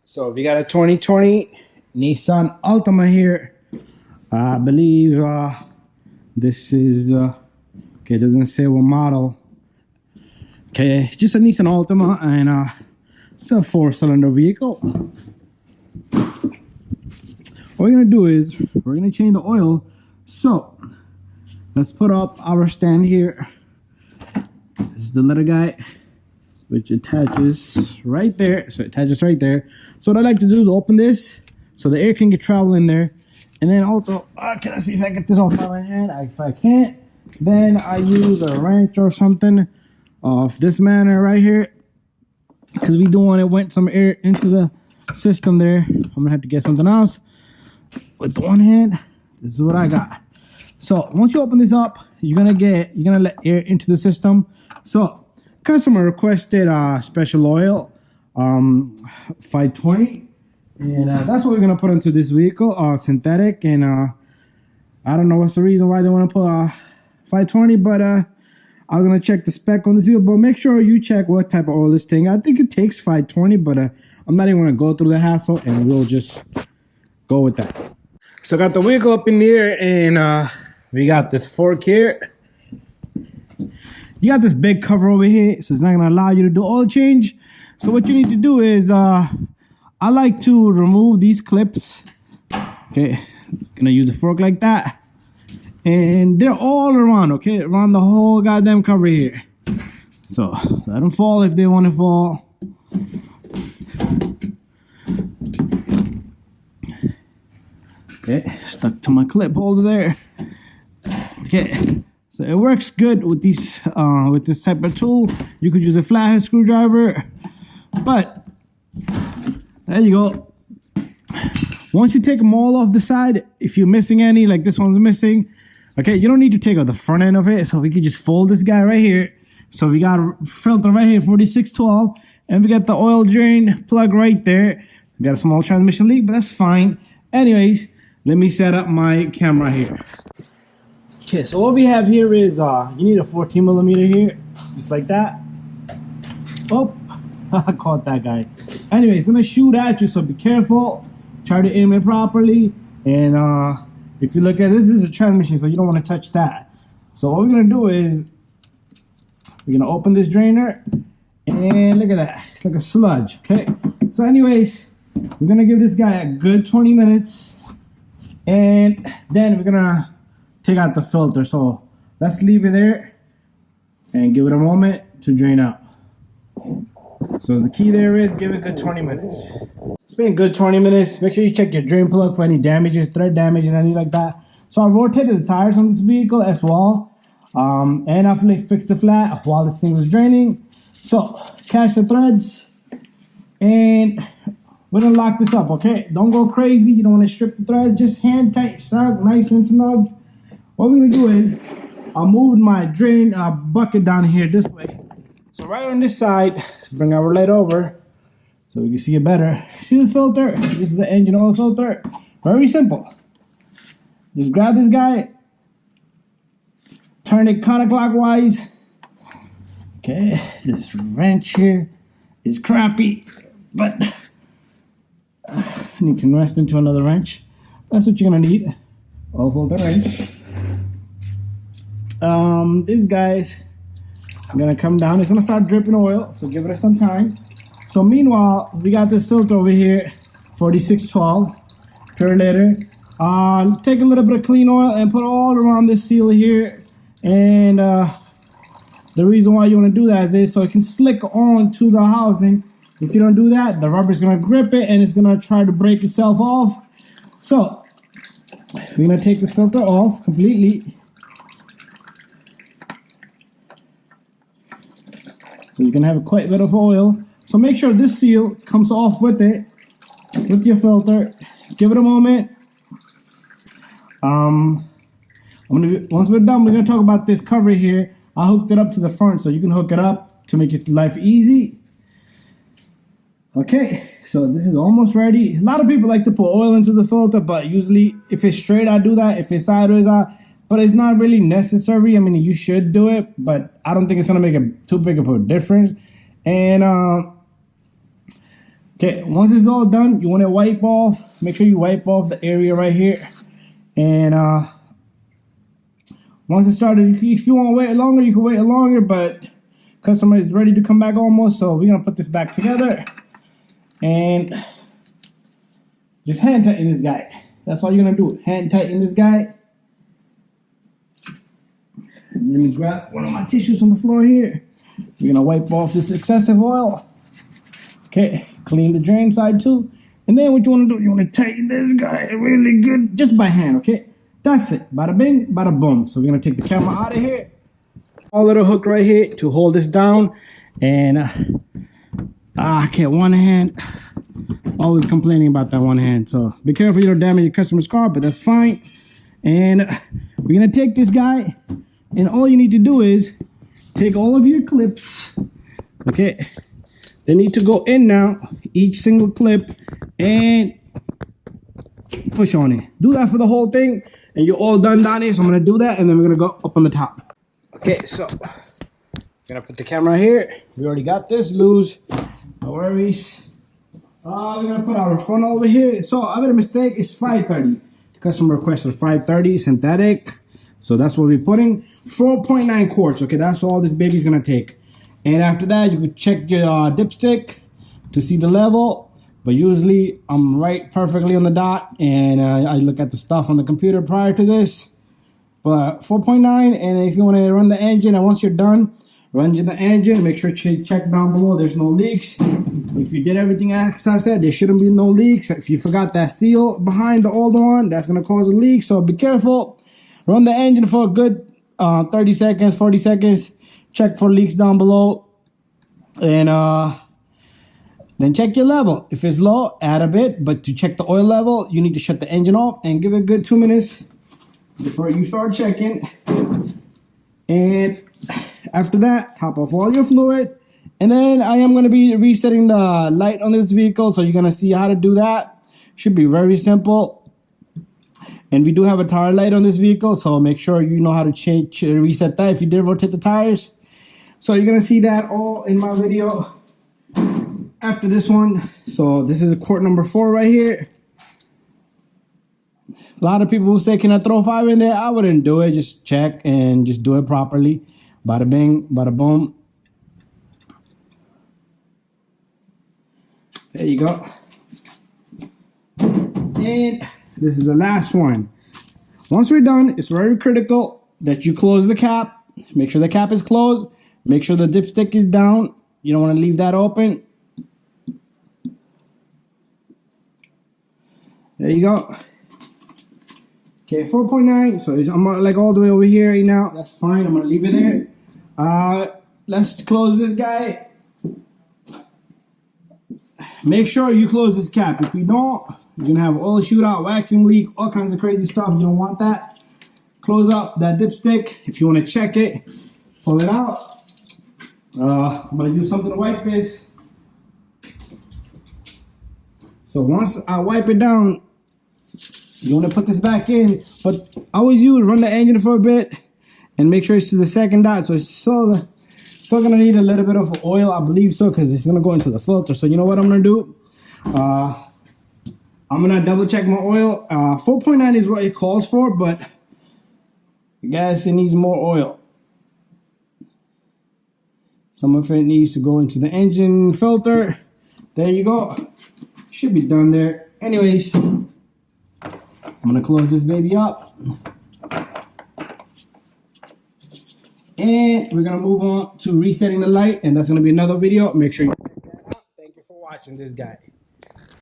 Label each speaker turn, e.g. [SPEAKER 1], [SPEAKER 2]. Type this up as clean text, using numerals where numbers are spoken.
[SPEAKER 1] So we got a 2020 Nissan Altima here. I believe this is okay. It doesn't say what model. Okay, just a Nissan Altima, and it's a 4-cylinder vehicle. What we're gonna do is we're gonna change the oil. So let's put up our stand here. This is the little guy, which attaches right there. So it attaches right there. So what I like to do is open this so the air can get travel in there. And then also, can I see if I get this off by my hand? If I can't, then I use a wrench or something of this manner right here, because we don't want to went some air into the system there. I'm gonna have to get something else. With the one hand, this is what I got. So once you open this up, you're gonna let air into the system. So customer requested special oil, 520, and that's what we're gonna put into this vehicle, synthetic. And I don't know what's the reason why they want to put 520, but I was gonna check the spec on this vehicle. But make sure you check what type of oil this thing. I think it takes 520, but I'm not even gonna go through the hassle, and we'll just go with that. So I got the vehicle up in the air, and we got this fork here. You got this big cover over here, so it's not gonna allow you to do oil change. So what you need to do is, I like to remove these clips. Okay, gonna use a fork like that, and they're all around. Okay, around the whole goddamn cover here. So let them fall if they want to fall. Okay, stuck to my clip holder there. Okay, so it works good with these with this type of tool. You could use a flathead screwdriver, but there you go. Once you take them all off the side, if you're missing any, like this one's missing, okay, you don't need to take out the front end of it. So we could just fold this guy right here. So we got a filter right here, 4612, and we got the oil drain plug right there. We got a small transmission leak, but that's fine. Anyways, let me set up my camera here. Okay, so what we have here is you need a 14mm here, just like that. Oh, I caught that guy. Anyway, it's gonna shoot at you, so be careful. Try to aim it properly. And if you look at this, this is a transmission, so you don't want to touch that. So what we're gonna do is we're gonna open this drainer, and look at that. It's like a sludge. Okay. So, anyways, we're gonna give this guy a good 20 minutes. And then we're gonna take out the filter. So let's leave it there and give it a moment to drain out. So the key there is give it a good 20 minutes. It's been a good 20 minutes. Make sure you check your drain plug for any damages, thread damages, anything like that. So I rotated the tires on this vehicle as well. And I fixed the flat while this thing was draining. So catch the threads, and we're gonna lock this up, okay? Don't go crazy. You don't want to strip the threads. Just hand tight, snug, nice and snug. What we're gonna do is I'll move my drain bucket down here this way. So right on this side, bring our light over so we can see it better. See this filter? This is the engine oil filter. Very simple. Just grab this guy, turn it counterclockwise. Okay, this wrench here is crappy, but you can rest into another wrench. That's what you're gonna need. Oil filter wrench. This guy's gonna come down. It's gonna start dripping oil, so give it some time. So meanwhile, we got this filter over here, 4612 per liter. Take a little bit of clean oil and put all around this seal here. And the reason why you want to do that is so it can slick onto the housing. If you don't do that, the rubber is gonna grip it and it's gonna try to break itself off. So we're gonna take this filter off completely. So you can have quite a bit of oil. So make sure this seal comes off with it, with your filter. Give it a moment. Once we're done, we're gonna talk about this cover here. I hooked it up to the front, so you can hook it up to make your life easy. Okay, so this is almost ready. A lot of people like to put oil into the filter, but usually if it's straight, I do that. If it's sideways, but it's not really necessary. I mean, you should do it, but I don't think it's gonna make too big of a difference. And Okay, once it's all done, you want to wipe off. Make sure you wipe off the area right here. And once it started, if you want to wait longer, you can wait longer, but customer is ready to come back almost, so we're gonna put this back together and just hand tighten this guy. That's all you're gonna do. Hand tighten this guy. Let me grab one of my tissues on the floor here. We're gonna wipe off this excessive oil. Okay, clean the drain side too. And then what you wanna do, you wanna tighten this guy really good, just by hand, okay? That's it. Bada bing, bada boom. So we're gonna take the camera out of here. A little hook right here to hold this down. And okay, one hand. Always complaining about that one hand. So be careful you don't damage your customer's car, but that's fine. And we're gonna take this guy, and all you need to do is take all of your clips. Okay, they need to go in now, each single clip, and push on it. Do that for the whole thing, and you're all done down here. So I'm gonna do that, and then we're gonna go up on the top. Okay, so gonna put the camera here. We already got this loose. No worries. We're gonna put our front over here. So I made a mistake. It's 530. The customer requested 530 synthetic. So that's what we're putting. 4.9 quarts. Okay, that's all this baby's gonna take. And after that, you could check your dipstick to see the level. But usually I'm right perfectly on the dot, and I look at the stuff on the computer prior to this. But 4.9, and if you want to run the engine, and once you're done, run the engine, make sure to check down below there's no leaks. If you did everything as I said, there shouldn't be no leaks. If you forgot that seal behind the old one, that's going to cause a leak, so be careful. Run the engine for a good 30 seconds, 40 seconds. Check for leaks down below. And then check your level. If it's low, add a bit. But to check the oil level, you need to shut the engine off and give it a good 2 minutes before you start checking. And after that, top off all your fluid. And then I am going to be resetting the light on this vehicle. So you're going to see how to do that. Should be very simple. And we do have a tire light on this vehicle, so make sure you know how to reset that if you did rotate the tires. So you're going to see that all in my video after this one. So this is quart number 4 right here. A lot of people will say, can I throw 5 in there? I wouldn't do it. Just check and just do it properly. Bada bing, bada boom. There you go. And this is the last one. Once we're done, it's very critical that you close the cap. Make sure the cap is closed. Make sure the dipstick is down. You don't want to leave that open. There you go. Okay, 4.9. So I'm like all the way over here right now. That's fine. I'm going to leave it there. Let's close this guy. Make sure you close this cap. If you don't, you're going to have oil shootout, vacuum leak, all kinds of crazy stuff. You don't want that. Close up that dipstick. If you want to check it, pull it out. I'm going to use something to wipe this. So once I wipe it down, you want to put this back in. But I always run the engine for a bit and make sure it's to the second dot. So it's still going to need a little bit of oil, I believe so, because it's going to go into the filter. So you know what I'm going to do? I'm going to double check my oil. 4.9 is what it calls for, but I guess it needs more oil. Some of it needs to go into the engine filter. There you go. Should be done there. Anyways, I'm going to close this baby up. And we're going to move on to resetting the light. And that's going to be another video. Make sure you check that out. Thank you for watching this guy.